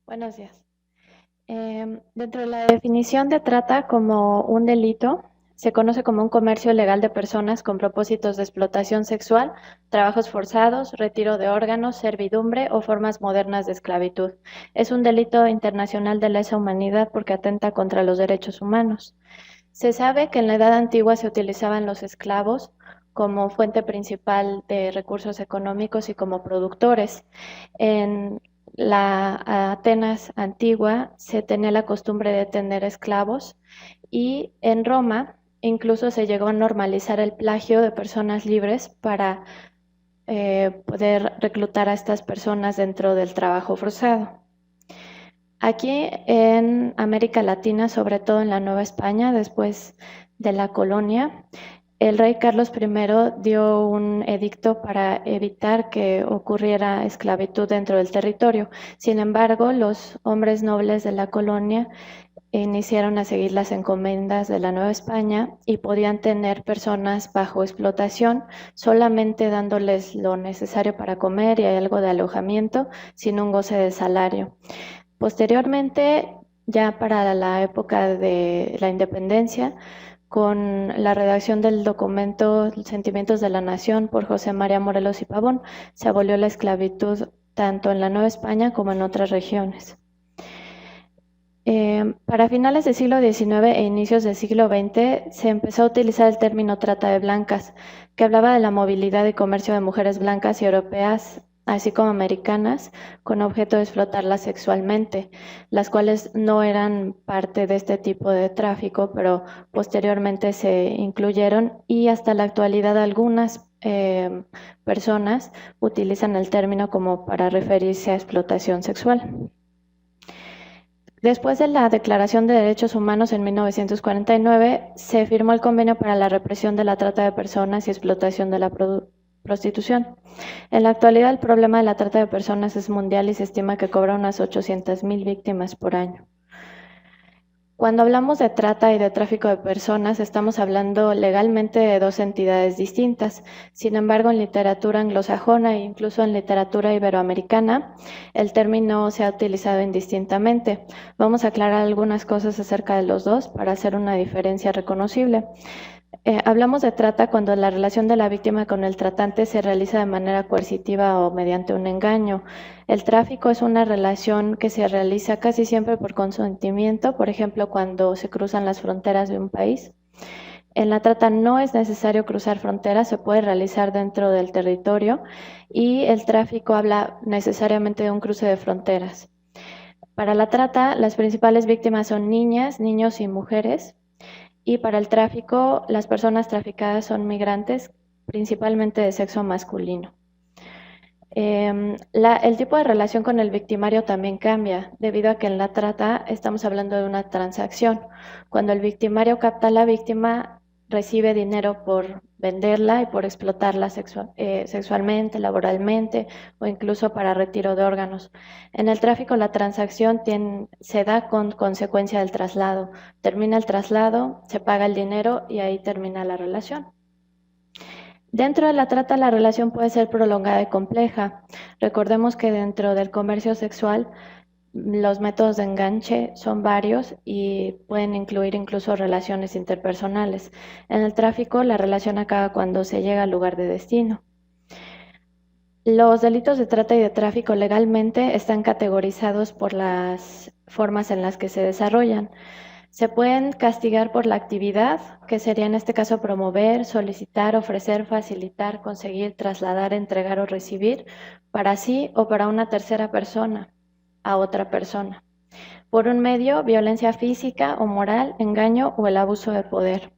Buenos días. Dentro de la definición de trata como un delito, se conoce como un comercio ilegal de personas con propósitos de explotación sexual, trabajos forzados, retiro de órganos, servidumbre o formas modernas de esclavitud. Es un delito internacional de lesa humanidad porque atenta contra los derechos humanos. Se sabe que en la Edad Antigua se utilizaban los esclavos como fuente principal de recursos económicos y como productores. En la Atenas antigua se tenía la costumbre de tener esclavos y en Roma incluso se llegó a normalizar el plagio de personas libres para poder reclutar a estas personas dentro del trabajo forzado. Aquí en América Latina, sobre todo en la Nueva España, después de la colonia, el rey Carlos I dio un edicto para evitar que ocurriera esclavitud dentro del territorio. Sin embargo, los hombres nobles de la colonia iniciaron a seguir las encomiendas de la Nueva España y podían tener personas bajo explotación, solamente dándoles lo necesario para comer y algo de alojamiento, sin un goce de salario. Posteriormente, ya para la época de la independencia, con la redacción del documento Sentimientos de la Nación por José María Morelos y Pavón, se abolió la esclavitud tanto en la Nueva España como en otras regiones. Para finales del siglo XIX e inicios del siglo XX se empezó a utilizar el término trata de blancas, que hablaba de la movilidad y comercio de mujeres blancas y europeas, así como americanas, con objeto de explotarlas sexualmente, las cuales no eran parte de este tipo de tráfico, pero posteriormente se incluyeron y hasta la actualidad algunas personas utilizan el término como para referirse a explotación sexual. Después de la Declaración de Derechos Humanos en 1949, se firmó el Convenio para la Represión de la Trata de Personas y Explotación de la Prostitución. En la actualidad, el problema de la trata de personas es mundial y se estima que cobra unas 800,000 víctimas por año. Cuando hablamos de trata y de tráfico de personas, estamos hablando legalmente de dos entidades distintas. Sin embargo, en literatura anglosajona e incluso en literatura iberoamericana, el término se ha utilizado indistintamente. Vamos a aclarar algunas cosas acerca de los dos para hacer una diferencia reconocible. Hablamos de trata cuando la relación de la víctima con el tratante se realiza de manera coercitiva o mediante un engaño. El tráfico es una relación que se realiza casi siempre por consentimiento, por ejemplo, cuando se cruzan las fronteras de un país. En la trata no es necesario cruzar fronteras, se puede realizar dentro del territorio y el tráfico habla necesariamente de un cruce de fronteras. Para la trata, las principales víctimas son niñas, niños y mujeres. Y para el tráfico, las personas traficadas son migrantes, principalmente de sexo masculino. El tipo de relación con el victimario también cambia, debido a que en la trata estamos hablando de una transacción. Cuando el victimario capta a la víctima, recibe dinero por venderla y por explotarla sexualmente, laboralmente o incluso para retiro de órganos. En el tráfico la transacción se da con consecuencia del traslado. Termina el traslado, se paga el dinero y ahí termina la relación. Dentro de la trata la relación puede ser prolongada y compleja. Recordemos que dentro del comercio sexual los métodos de enganche son varios y pueden incluir incluso relaciones interpersonales. En el tráfico la relación acaba cuando se llega al lugar de destino. Los delitos de trata y de tráfico legalmente están categorizados por las formas en las que se desarrollan. Se pueden castigar por la actividad, que sería en este caso promover, solicitar, ofrecer, facilitar, conseguir, trasladar, entregar o recibir para sí o para una tercera persona a otra persona. Por un medio, violencia física o moral, engaño o el abuso de poder.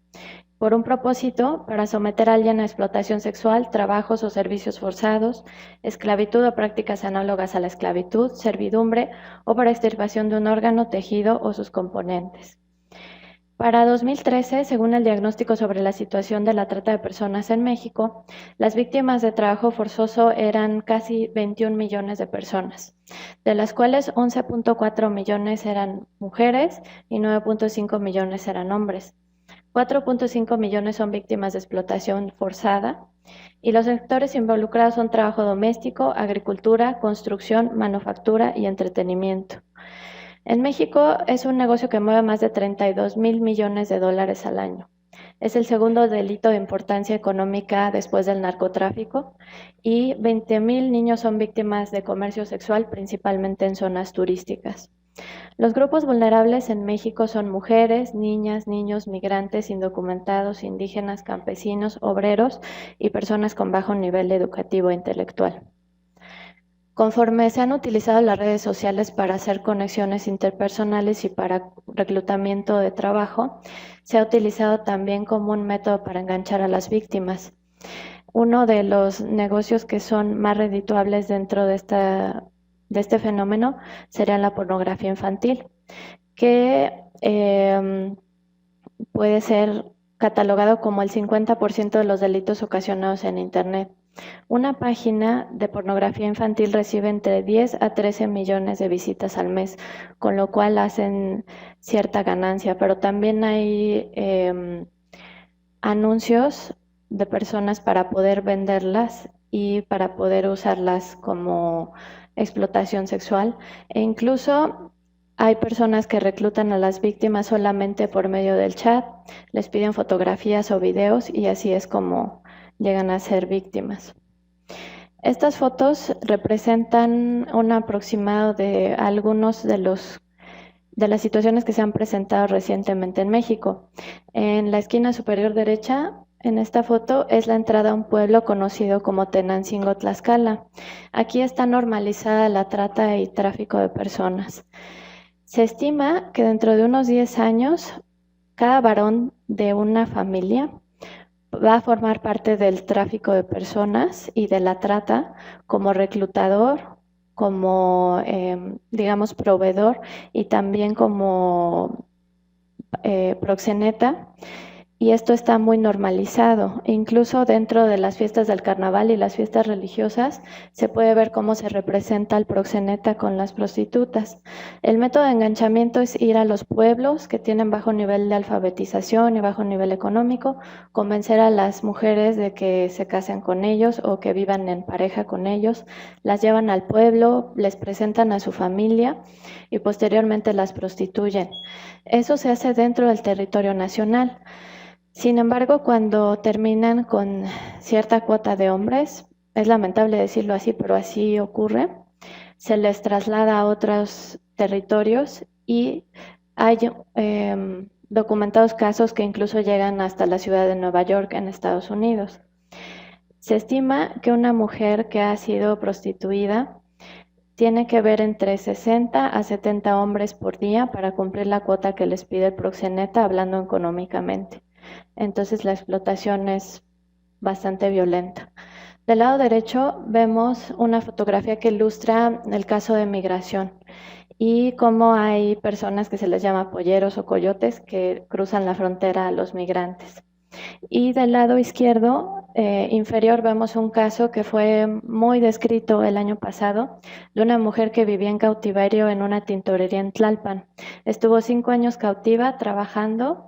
Por un propósito, para someter a alguien a explotación sexual, trabajos o servicios forzados, esclavitud o prácticas análogas a la esclavitud, servidumbre o para extirpación de un órgano, tejido o sus componentes. Para 2013, según el diagnóstico sobre la situación de la trata de personas en México, las víctimas de trabajo forzoso eran casi 21 millones de personas, de las cuales 11.4 millones eran mujeres y 9.5 millones eran hombres. 4.5 millones son víctimas de explotación forzada y los sectores involucrados son trabajo doméstico, agricultura, construcción, manufactura y entretenimiento. En México es un negocio que mueve más de 32,000 millones de dólares al año. Es el segundo delito de importancia económica después del narcotráfico y 20,000 niños son víctimas de comercio sexual, principalmente en zonas turísticas. Los grupos vulnerables en México son mujeres, niñas, niños, migrantes, indocumentados, indígenas, campesinos, obreros y personas con bajo nivel educativo e intelectual. Conforme se han utilizado las redes sociales para hacer conexiones interpersonales y para reclutamiento de trabajo, se ha utilizado también como un método para enganchar a las víctimas. Uno de los negocios que son más redituables dentro de este fenómeno sería la pornografía infantil, que puede ser catalogado como el 50% de los delitos ocasionados en Internet. Una página de pornografía infantil recibe entre 10 a 13 millones de visitas al mes, con lo cual hacen cierta ganancia, pero también hay anuncios de personas para poder venderlas y para poder usarlas como explotación sexual, e incluso hay personas que reclutan a las víctimas solamente por medio del chat, les piden fotografías o videos y así es como llegan a ser víctimas. Estas fotos representan un aproximado de algunos de las situaciones que se han presentado recientemente en México. En la esquina superior derecha, en esta foto, es la entrada a un pueblo conocido como Tenancingo, Tlaxcala. Aquí está normalizada la trata y tráfico de personas. Se estima que dentro de unos 10 años, cada varón de una familia va a formar parte del tráfico de personas y de la trata como reclutador, como, digamos, proveedor y también como proxeneta. Y esto está muy normalizado. Incluso dentro de las fiestas del carnaval y las fiestas religiosas se puede ver cómo se representa el proxeneta con las prostitutas. El método de enganchamiento es ir a los pueblos que tienen bajo nivel de alfabetización y bajo nivel económico, convencer a las mujeres de que se casen con ellos o que vivan en pareja con ellos, las llevan al pueblo, les presentan a su familia y posteriormente las prostituyen. Eso se hace dentro del territorio nacional. Sin embargo, cuando terminan con cierta cuota de hombres, es lamentable decirlo así, pero así ocurre, se les traslada a otros territorios y hay documentados casos que incluso llegan hasta la ciudad de Nueva York en Estados Unidos. Se estima que una mujer que ha sido prostituida tiene que ver entre 60 a 70 hombres por día para cumplir la cuota que les pide el proxeneta, hablando económicamente. Entonces la explotación es bastante violenta. Del lado derecho vemos una fotografía que ilustra el caso de migración y cómo hay personas que se les llama polleros o coyotes que cruzan la frontera a los migrantes. Y del lado izquierdo inferior vemos un caso que fue muy descrito el año pasado de una mujer que vivía en cautiverio en una tintorería en Tlalpan. Estuvo 5 años cautiva trabajando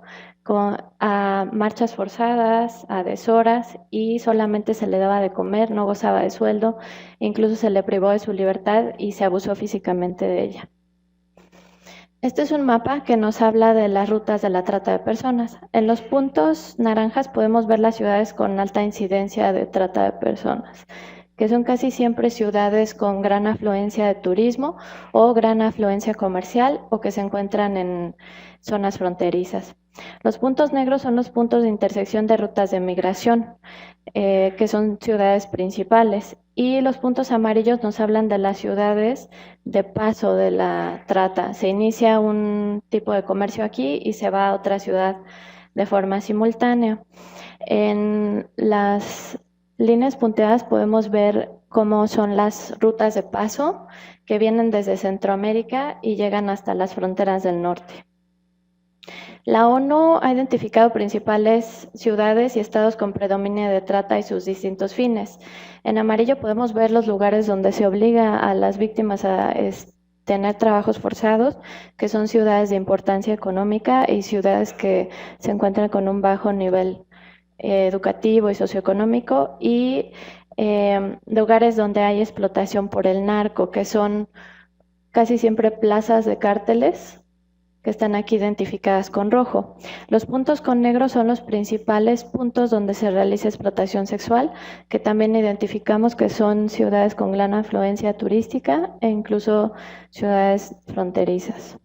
a marchas forzadas, a deshoras y solamente se le daba de comer, no gozaba de sueldo, incluso se le privó de su libertad y se abusó físicamente de ella. Este es un mapa que nos habla de las rutas de la trata de personas. En los puntos naranjas podemos ver las ciudades con alta incidencia de trata de personas, que son casi siempre ciudades con gran afluencia de turismo o gran afluencia comercial o que se encuentran en zonas fronterizas. Los puntos negros son los puntos de intersección de rutas de migración, que son ciudades principales, y los puntos amarillos nos hablan de las ciudades de paso de la trata. Se inicia un tipo de comercio aquí y se va a otra ciudad de forma simultánea. En las líneas punteadas podemos ver cómo son las rutas de paso que vienen desde Centroamérica y llegan hasta las fronteras del norte. La ONU ha identificado principales ciudades y estados con predominio de trata y sus distintos fines. En amarillo podemos ver los lugares donde se obliga a las víctimas a tener trabajos forzados, que son ciudades de importancia económica y ciudades que se encuentran con un bajo nivel educativo y socioeconómico, y lugares donde hay explotación por el narco, que son casi siempre plazas de cárteles que están aquí identificadas con rojo. Los puntos con negro son los principales puntos donde se realiza explotación sexual, que también identificamos que son ciudades con gran afluencia turística e incluso ciudades fronterizas.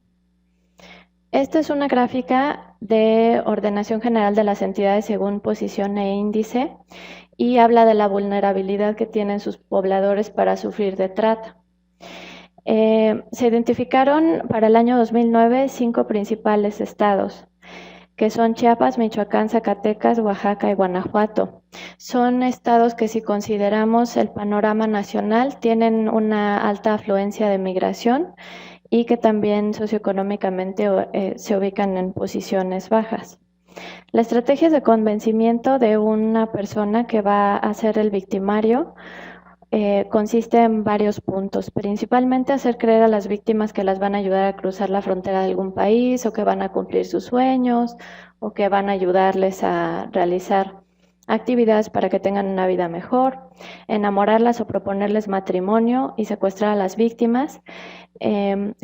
Esta es una gráfica de ordenación general de las entidades según posición e índice y habla de la vulnerabilidad que tienen sus pobladores para sufrir de trata. Se identificaron para el año 2009 5 principales estados, que son Chiapas, Michoacán, Zacatecas, Oaxaca y Guanajuato. Son estados que, si consideramos el panorama nacional, tienen una alta afluencia de migración y que también socioeconómicamente se ubican en posiciones bajas. La estrategia de convencimiento de una persona que va a ser el victimario consiste en varios puntos, principalmente hacer creer a las víctimas que las van a ayudar a cruzar la frontera de algún país, o que van a cumplir sus sueños, o que van a ayudarles a realizar actividades para que tengan una vida mejor, enamorarlas o proponerles matrimonio y secuestrar a las víctimas,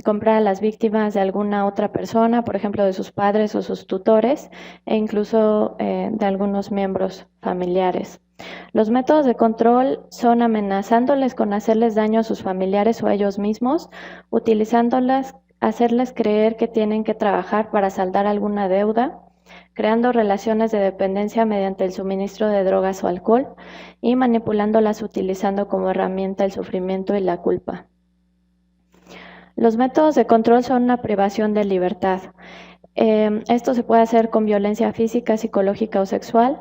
comprar a las víctimas de alguna otra persona, por ejemplo de sus padres o sus tutores, e incluso de algunos miembros familiares. Los métodos de control son amenazándoles con hacerles daño a sus familiares o a ellos mismos, utilizándolas, hacerles creer que tienen que trabajar para saldar alguna deuda, creando relaciones de dependencia mediante el suministro de drogas o alcohol, y manipulándolas utilizando como herramienta el sufrimiento y la culpa. Los métodos de control son una privación de libertad. Esto se puede hacer con violencia física, psicológica o sexual,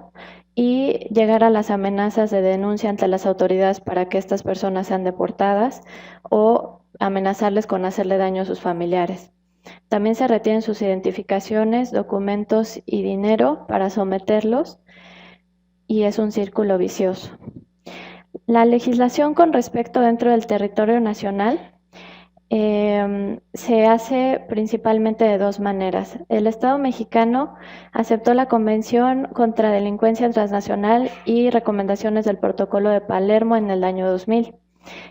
y llegar a las amenazas de denuncia ante las autoridades para que estas personas sean deportadas, o amenazarles con hacerle daño a sus familiares. También se retienen sus identificaciones, documentos y dinero para someterlos, y es un círculo vicioso. La legislación con respecto dentro del territorio nacional se hace principalmente de dos maneras. El Estado mexicano aceptó la Convención contra Delincuencia Transnacional y recomendaciones del Protocolo de Palermo en el año 2000.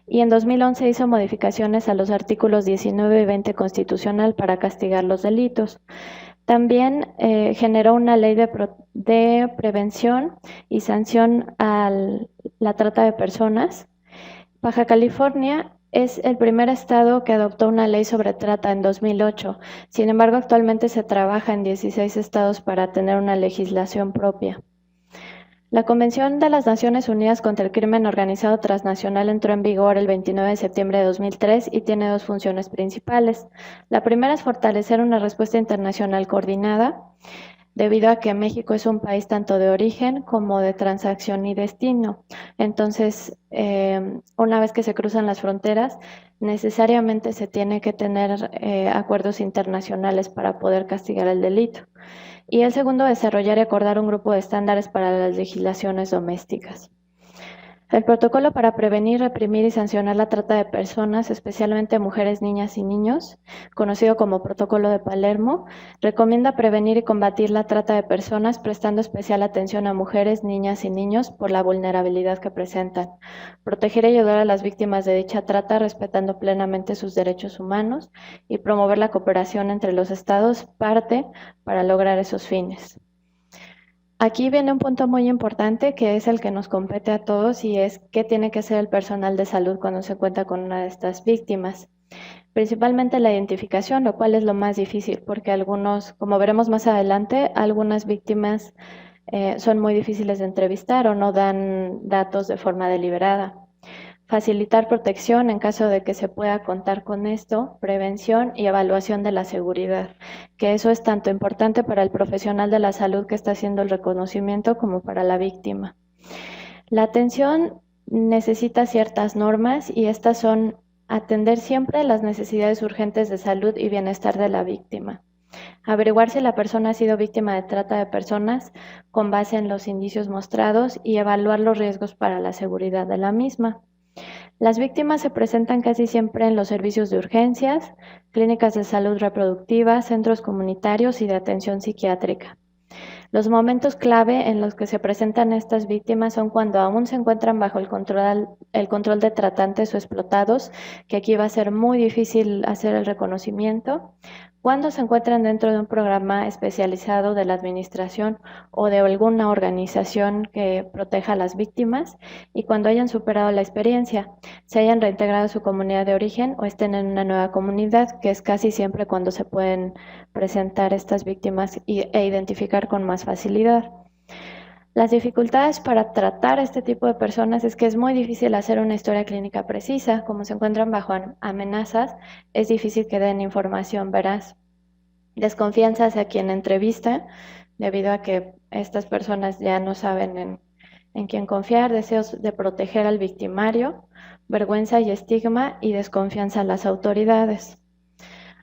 Y en 2011 hizo modificaciones a los artículos 19 y 20 constitucional para castigar los delitos. También generó una ley de prevención y sanción a la trata de personas. Baja California es el primer estado que adoptó una ley sobre trata en 2008. Sin embargo, actualmente se trabaja en 16 estados para tener una legislación propia. La Convención de las Naciones Unidas contra el Crimen Organizado Transnacional entró en vigor el 29 de septiembre de 2003 y tiene dos funciones principales. La primera es fortalecer una respuesta internacional coordinada, debido a que México es un país tanto de origen como de transacción y destino. Entonces, una vez que se cruzan las fronteras, necesariamente se tiene que tener acuerdos internacionales para poder castigar el delito. Y el segundo, desarrollar y acordar un grupo de estándares para las legislaciones domésticas. El protocolo para prevenir, reprimir y sancionar la trata de personas, especialmente mujeres, niñas y niños, conocido como Protocolo de Palermo, recomienda prevenir y combatir la trata de personas, prestando especial atención a mujeres, niñas y niños por la vulnerabilidad que presentan, proteger y ayudar a las víctimas de dicha trata respetando plenamente sus derechos humanos, y promover la cooperación entre los estados parte para lograr esos fines. Aquí viene un punto muy importante, que es el que nos compete a todos, y es qué tiene que hacer el personal de salud cuando se cuenta con una de estas víctimas. Principalmente la identificación, lo cual es lo más difícil, porque algunos, como veremos más adelante, algunas víctimas son muy difíciles de entrevistar o no dan datos de forma deliberada. Facilitar protección en caso de que se pueda contar con esto, prevención y evaluación de la seguridad, que eso es tanto importante para el profesional de la salud que está haciendo el reconocimiento como para la víctima. La atención necesita ciertas normas, y estas son atender siempre las necesidades urgentes de salud y bienestar de la víctima, averiguar si la persona ha sido víctima de trata de personas con base en los indicios mostrados y evaluar los riesgos para la seguridad de la misma. Las víctimas se presentan casi siempre en los servicios de urgencias, clínicas de salud reproductiva, centros comunitarios y de atención psiquiátrica. Los momentos clave en los que se presentan estas víctimas son cuando aún se encuentran bajo el control de tratantes o explotados, que aquí va a ser muy difícil hacer el reconocimiento, cuando se encuentran dentro de un programa especializado de la administración o de alguna organización que proteja a las víctimas y cuando hayan superado la experiencia, se hayan reintegrado a su comunidad de origen o estén en una nueva comunidad, que es casi siempre cuando se pueden presentar estas víctimas e identificar con más facilidad. Las dificultades para tratar a este tipo de personas es que es muy difícil hacer una historia clínica precisa. Como se encuentran bajo amenazas, es difícil que den información veraz. Desconfianza hacia quien entrevista, debido a que estas personas ya no saben en quién confiar, deseos de proteger al victimario, vergüenza y estigma y desconfianza a las autoridades.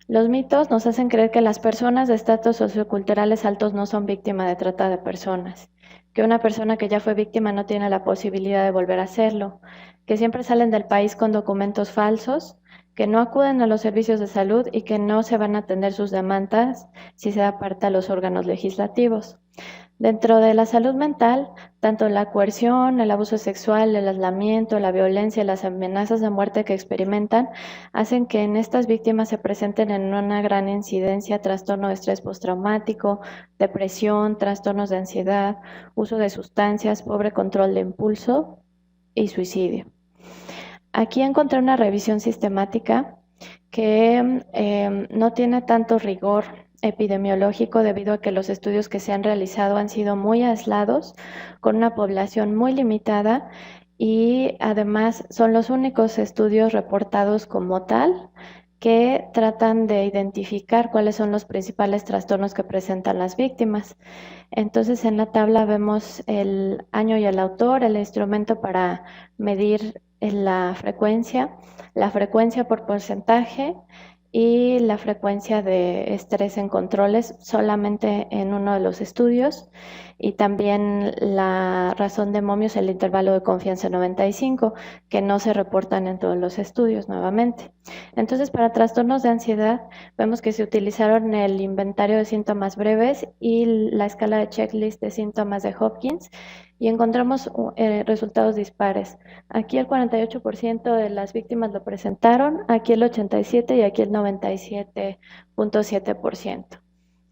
Los mitos nos hacen creer que las personas de estatus socioculturales altos no son víctimas de trata de personas, que una persona que ya fue víctima no tiene la posibilidad de volver a hacerlo, que siempre salen del país con documentos falsos, que no acuden a los servicios de salud y que no se van a atender sus demandas si se da parte a los órganos legislativos. Dentro de la salud mental, tanto la coerción, el abuso sexual, el aislamiento, la violencia y las amenazas de muerte que experimentan hacen que en estas víctimas se presenten en una gran incidencia trastorno de estrés postraumático, depresión, trastornos de ansiedad, uso de sustancias, pobre control de impulso y suicidio. Aquí encontré una revisión sistemática que no tiene tanto rigor epidemiológico debido a que los estudios que se han realizado han sido muy aislados, con una población muy limitada y además son los únicos estudios reportados como tal que tratan de identificar cuáles son los principales trastornos que presentan las víctimas. Entonces en la tabla vemos el año y el autor, el instrumento para medir la frecuencia por porcentaje y la frecuencia de estrés en controles solamente en uno de los estudios y también la razón de momios, el intervalo de confianza 95, que no se reportan en todos los estudios nuevamente. Entonces, para trastornos de ansiedad, vemos que se utilizaron el inventario de síntomas breves y la escala de checklist de síntomas de Hopkins y encontramos resultados dispares. Aquí el 48% de las víctimas lo presentaron, aquí el 87% y aquí el 97.7%,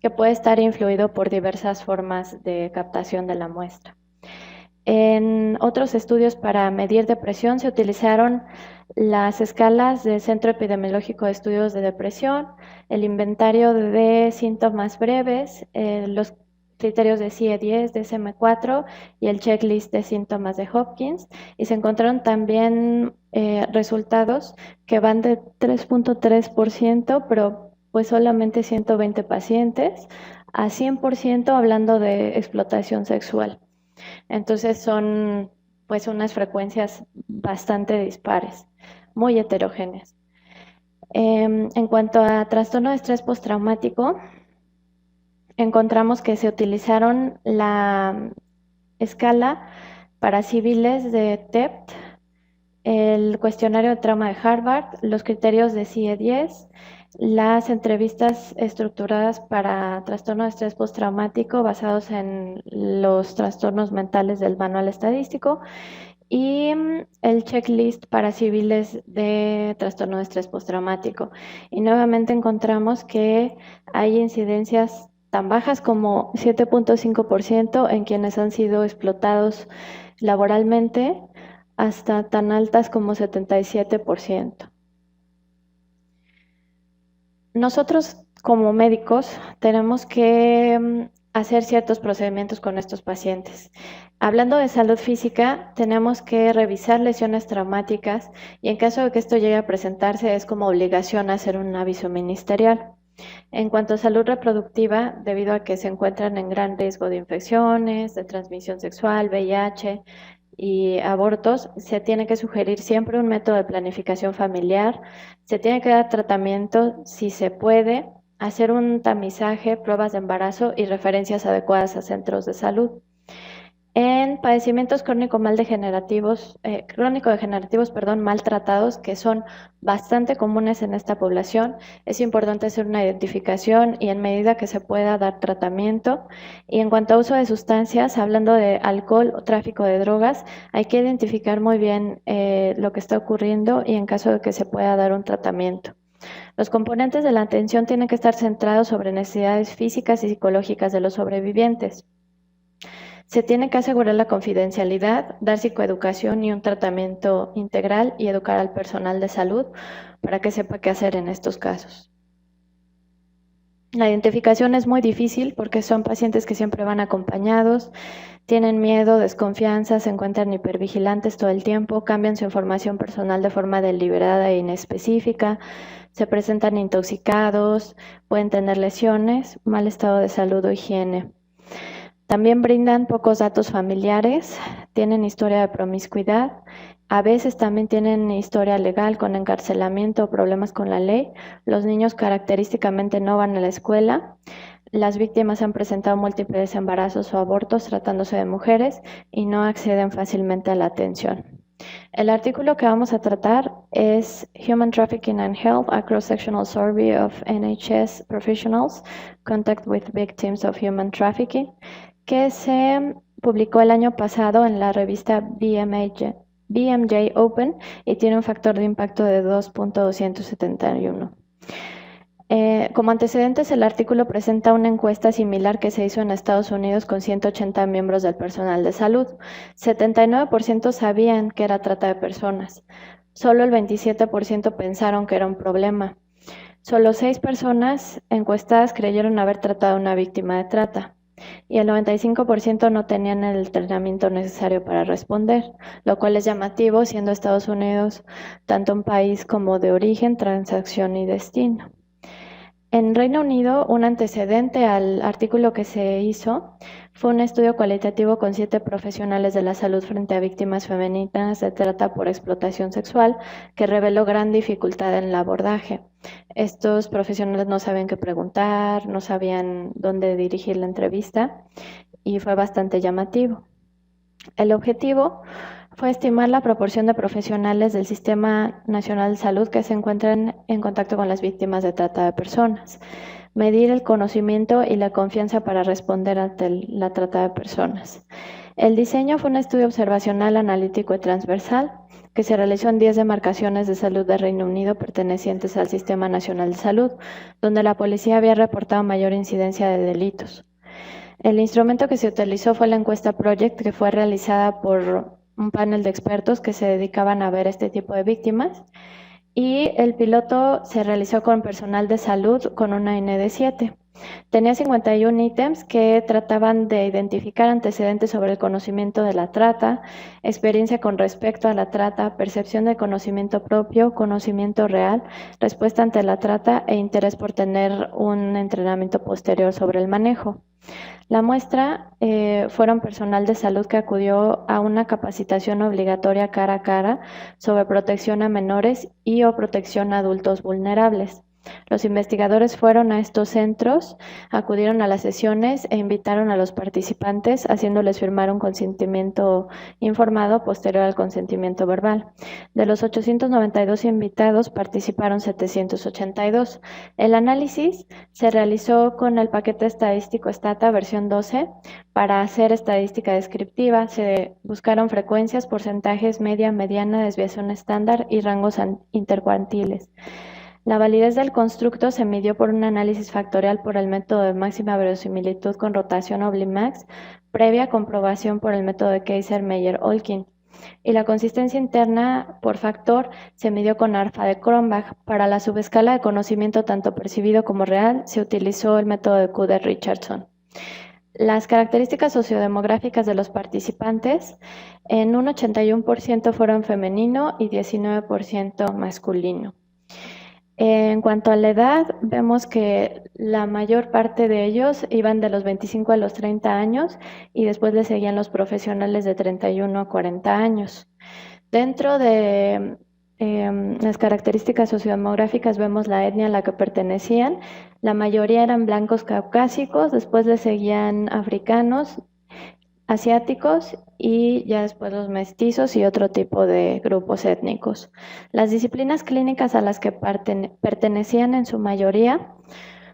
que puede estar influido por diversas formas de captación de la muestra. En otros estudios para medir depresión se utilizaron las escalas del Centro Epidemiológico de Estudios de Depresión, el inventario de síntomas breves, los criterios de CIE-10, DSM-4 y el checklist de síntomas de Hopkins, y se encontraron también resultados que van de 3.3%, pero pues solamente 120 pacientes, a 100% hablando de explotación sexual. Entonces son pues unas frecuencias bastante dispares, muy heterogéneas. En cuanto a trastorno de estrés postraumático, encontramos que se utilizaron la escala para civiles de TEPT, el cuestionario de trauma de Harvard, los criterios de CIE-10, las entrevistas estructuradas para trastorno de estrés postraumático basados en los trastornos mentales del manual estadístico y el checklist para civiles de trastorno de estrés postraumático. Y nuevamente encontramos que hay incidencias tan bajas como 7.5% en quienes han sido explotados laboralmente, hasta tan altas como 77%. Nosotros como médicos tenemos que hacer ciertos procedimientos con estos pacientes. Hablando de salud física, tenemos que revisar lesiones traumáticas y en caso de que esto llegue a presentarse es como obligación hacer un aviso ministerial. En cuanto a salud reproductiva, debido a que se encuentran en gran riesgo de infecciones, de transmisión sexual, VIH y abortos, se tiene que sugerir siempre un método de planificación familiar, se tiene que dar tratamiento si se puede hacer un tamizaje, pruebas de embarazo y referencias adecuadas a centros de salud. En padecimientos crónico-degenerativos, maltratados, que son bastante comunes en esta población, es importante hacer una identificación y en medida que se pueda dar tratamiento. Y en cuanto a uso de sustancias, hablando de alcohol o tráfico de drogas, hay que identificar muy bien lo que está ocurriendo y en caso de que se pueda dar un tratamiento. Los componentes de la atención tienen que estar centrados sobre necesidades físicas y psicológicas de los sobrevivientes. Se tiene que asegurar la confidencialidad, dar psicoeducación y un tratamiento integral y educar al personal de salud para que sepa qué hacer en estos casos. La identificación es muy difícil porque son pacientes que siempre van acompañados, tienen miedo, desconfianza, se encuentran hipervigilantes todo el tiempo, cambian su información personal de forma deliberada e inespecífica, se presentan intoxicados, pueden tener lesiones, mal estado de salud o higiene. También brindan pocos datos familiares, tienen historia de promiscuidad, a veces también tienen historia legal con encarcelamiento o problemas con la ley. Los niños característicamente no van a la escuela. Las víctimas han presentado múltiples embarazos o abortos tratándose de mujeres y no acceden fácilmente a la atención. El artículo que vamos a tratar es Human Trafficking and Health, a Cross-Sectional Survey of NHS Professionals, Contact with Victims of Human Trafficking, que se publicó el año pasado en la revista BMJ Open y tiene un factor de impacto de 2.271. Como antecedentes, el artículo presenta una encuesta similar que se hizo en Estados Unidos con 180 miembros del personal de salud. 79% sabían que era trata de personas. Solo el 27% pensaron que era un problema. Solo 6 personas encuestadas creyeron haber tratado a una víctima de trata y el 95% no tenían el entrenamiento necesario para responder, lo cual es llamativo, siendo Estados Unidos tanto un país como de origen, transacción y destino. En Reino Unido, un antecedente al artículo que se hizo fue un estudio cualitativo con 7 profesionales de la salud frente a víctimas femeninas de trata por explotación sexual que reveló gran dificultad en el abordaje. Estos profesionales no sabían qué preguntar, no sabían dónde dirigir la entrevista y fue bastante llamativo. El objetivo fue estimar la proporción de profesionales del Sistema Nacional de Salud que se encuentran en contacto con las víctimas de trata de personas, medir el conocimiento y la confianza para responder ante la trata de personas. El diseño fue un estudio observacional, analítico y transversal que se realizó en 10 demarcaciones de salud de Reino Unido pertenecientes al Sistema Nacional de Salud, donde la policía había reportado mayor incidencia de delitos. El instrumento que se utilizó fue la encuesta Project, que fue realizada por un panel de expertos que se dedicaban a ver este tipo de víctimas, y el piloto se realizó con personal de salud con una N de 7. Tenía 51 ítems que trataban de identificar antecedentes sobre el conocimiento de la trata, experiencia con respecto a la trata, percepción de conocimiento propio, conocimiento real, respuesta ante la trata e interés por tener un entrenamiento posterior sobre el manejo. La muestra fueron personal de salud que acudió a una capacitación obligatoria cara a cara sobre protección a menores y o protección a adultos vulnerables. Los investigadores fueron a estos centros, acudieron a las sesiones e invitaron a los participantes, haciéndoles firmar un consentimiento informado posterior al consentimiento verbal. De los 892 invitados, participaron 782. El análisis se realizó con el paquete estadístico Stata versión 12 para hacer estadística descriptiva. Se buscaron frecuencias, porcentajes, media, mediana, desviación estándar y rangos intercuartiles. La validez del constructo se midió por un análisis factorial por el método de máxima verosimilitud con rotación Oblimax, previa comprobación por el método de Kaiser-Meyer-Olkin. Y la consistencia interna por factor se midió con alfa de Cronbach. Para la subescala de conocimiento tanto percibido como real, se utilizó el método de Q de Richardson. Las características sociodemográficas de los participantes, en un 81% fueron femenino y 19% masculino. En cuanto a la edad, vemos que la mayor parte de ellos iban de los 25 a los 30 años y después le seguían los profesionales de 31 a 40 años. Dentro de las características sociodemográficas vemos la etnia a la que pertenecían. La mayoría eran blancos caucásicos, después le seguían africanos, asiáticos y ya después los mestizos y otro tipo de grupos étnicos. Las disciplinas clínicas a las que pertenecían en su mayoría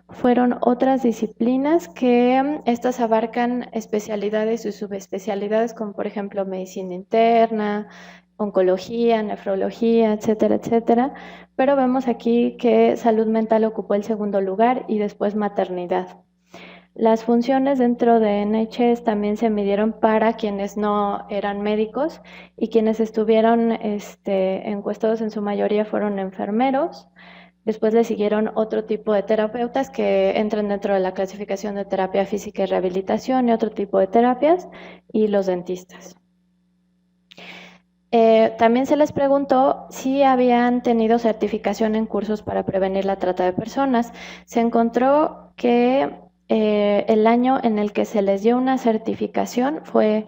fueron otras disciplinas que estas abarcan especialidades y subespecialidades como por ejemplo medicina interna, oncología, nefrología, etcétera, etcétera. Pero vemos aquí que salud mental ocupó el segundo lugar y después maternidad. Las funciones dentro de NHS también se midieron para quienes no eran médicos y quienes estuvieron encuestados en su mayoría fueron enfermeros. Después le siguieron otro tipo de terapeutas que entran dentro de la clasificación de terapia física y rehabilitación y otro tipo de terapias y los dentistas. También se les preguntó si habían tenido certificación en cursos para prevenir la trata de personas. Se encontró que el año en el que se les dio una certificación fue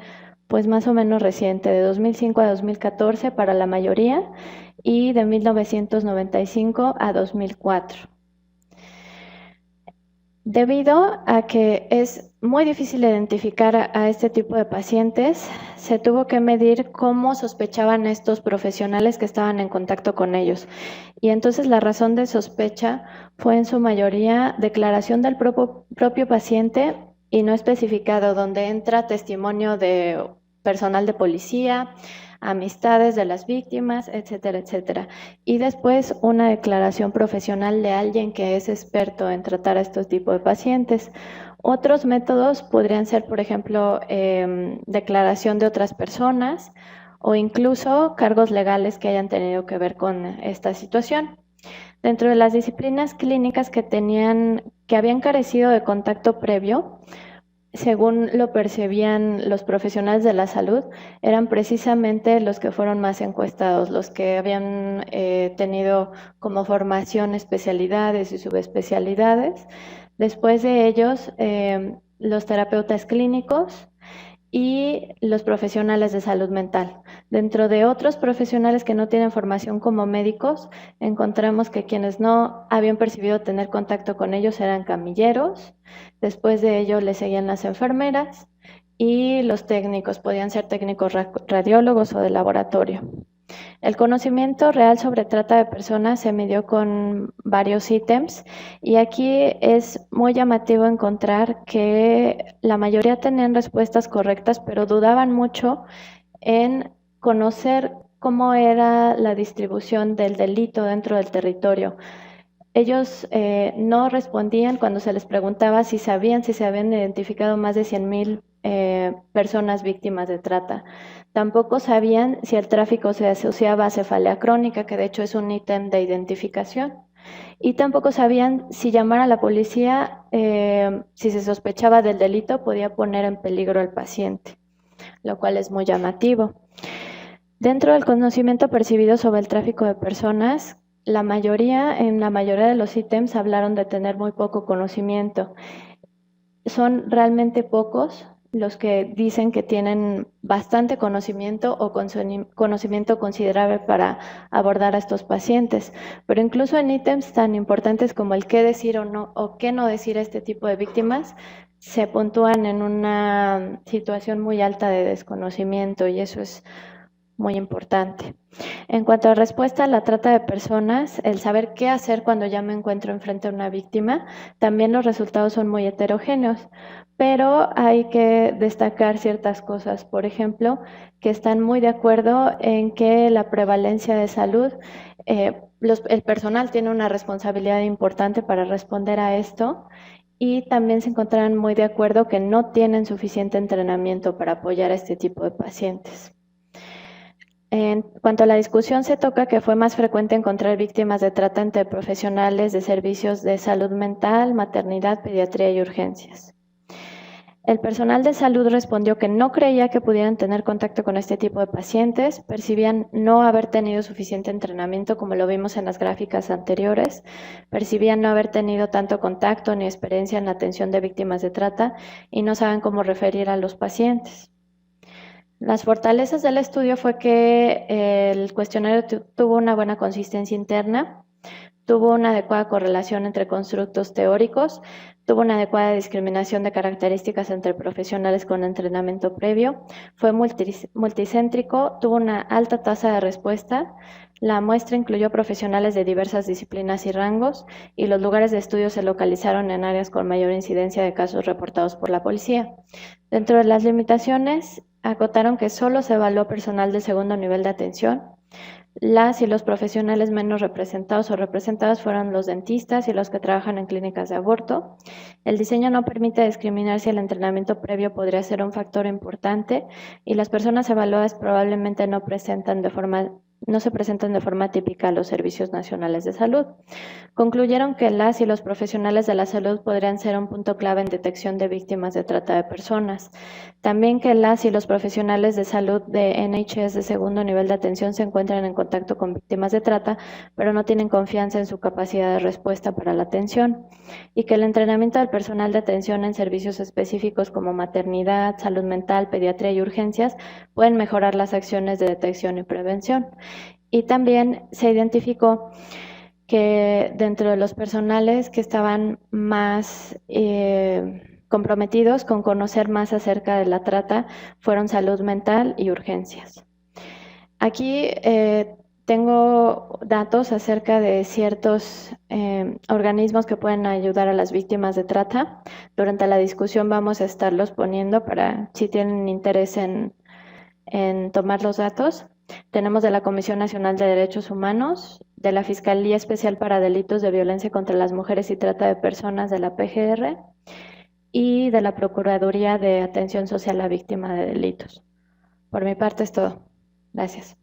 pues más o menos reciente, de 2005 a 2014 para la mayoría y de 1995 a 2004. Debido a que es muy difícil identificar a este tipo de pacientes, se tuvo que medir cómo sospechaban estos profesionales que estaban en contacto con ellos. Y entonces la razón de sospecha fue en su mayoría declaración del propio paciente y no especificado, donde entra testimonio de personal de policía, amistades de las víctimas, etcétera, etcétera. Y después una declaración profesional de alguien que es experto en tratar a estos tipos de pacientes. Otros métodos podrían ser, por ejemplo, declaración de otras personas o incluso cargos legales que hayan tenido que ver con esta situación. Dentro de las disciplinas clínicas que habían carecido de contacto previo, según lo percibían los profesionales de la salud, eran precisamente los que fueron más encuestados, los que habían tenido como formación especialidades y subespecialidades. Después de ellos, los terapeutas clínicos y los profesionales de salud mental. Dentro de otros profesionales que no tienen formación como médicos, encontramos que quienes no habían percibido tener contacto con ellos eran camilleros, después de ello le seguían las enfermeras y los técnicos, podían ser técnicos radiólogos o de laboratorio. El conocimiento real sobre trata de personas se midió con varios ítems y aquí es muy llamativo encontrar que la mayoría tenían respuestas correctas, pero dudaban mucho en conocer cómo era la distribución del delito dentro del territorio. Ellos no respondían cuando se les preguntaba si sabían si se habían identificado más de 100,000 personas víctimas de trata. Tampoco sabían si el tráfico se asociaba a cefalea crónica, que de hecho es un ítem de identificación. Y tampoco sabían si llamar a la policía, si se sospechaba del delito, podía poner en peligro al paciente, lo cual es muy llamativo. Dentro del conocimiento percibido sobre el tráfico de personas, en la mayoría de los ítems hablaron de tener muy poco conocimiento. Son realmente pocos los que dicen que tienen bastante conocimiento o conocimiento considerable para abordar a estos pacientes. Pero incluso en ítems tan importantes como el qué decir o no, o qué no decir a este tipo de víctimas, se puntúan en una situación muy alta de desconocimiento y eso es muy importante. En cuanto a respuesta a la trata de personas, el saber qué hacer cuando ya me encuentro enfrente a una víctima, también los resultados son muy heterogéneos, pero hay que destacar ciertas cosas. Por ejemplo, que están muy de acuerdo en que la prevalencia de salud, el personal tiene una responsabilidad importante para responder a esto. Y también se encontraron muy de acuerdo que no tienen suficiente entrenamiento para apoyar a este tipo de pacientes. En cuanto a la discusión, se toca que fue más frecuente encontrar víctimas de trata entre profesionales de servicios de salud mental, maternidad, pediatría y urgencias. El personal de salud respondió que no creía que pudieran tener contacto con este tipo de pacientes, percibían no haber tenido suficiente entrenamiento, como lo vimos en las gráficas anteriores, percibían no haber tenido tanto contacto ni experiencia en la atención de víctimas de trata y no saben cómo referir a los pacientes. Las fortalezas del estudio fue que el cuestionario tuvo una buena consistencia interna, tuvo una adecuada correlación entre constructos teóricos, tuvo una adecuada discriminación de características entre profesionales con entrenamiento previo, fue multicéntrico, tuvo una alta tasa de respuesta. La muestra incluyó profesionales de diversas disciplinas y rangos, y los lugares de estudio se localizaron en áreas con mayor incidencia de casos reportados por la policía. Dentro de las limitaciones, acotaron que solo se evaluó personal del segundo nivel de atención. Las y los profesionales menos representados o representadas fueron los dentistas y los que trabajan en clínicas de aborto. El diseño no permite discriminar si el entrenamiento previo podría ser un factor importante, y las personas evaluadas probablemente no se presentan de forma típica a los servicios nacionales de salud. Concluyeron que las y los profesionales de la salud podrían ser un punto clave en detección de víctimas de trata de personas. También que las y los profesionales de salud de NHS de segundo nivel de atención se encuentran en contacto con víctimas de trata, pero no tienen confianza en su capacidad de respuesta para la atención. Y que el entrenamiento del personal de atención en servicios específicos como maternidad, salud mental, pediatría y urgencias pueden mejorar las acciones de detección y prevención. Y también se identificó que dentro de los personales que estaban más comprometidos con conocer más acerca de la trata fueron salud mental y urgencias. Aquí tengo datos acerca de ciertos organismos que pueden ayudar a las víctimas de trata. Durante la discusión vamos a estarlos poniendo para si tienen interés en tomar los datos. Tenemos de la Comisión Nacional de Derechos Humanos, de la Fiscalía Especial para Delitos de Violencia contra las Mujeres y Trata de Personas de la PGR y de la Procuraduría de Atención Social a Víctimas de Delitos. Por mi parte es todo. Gracias.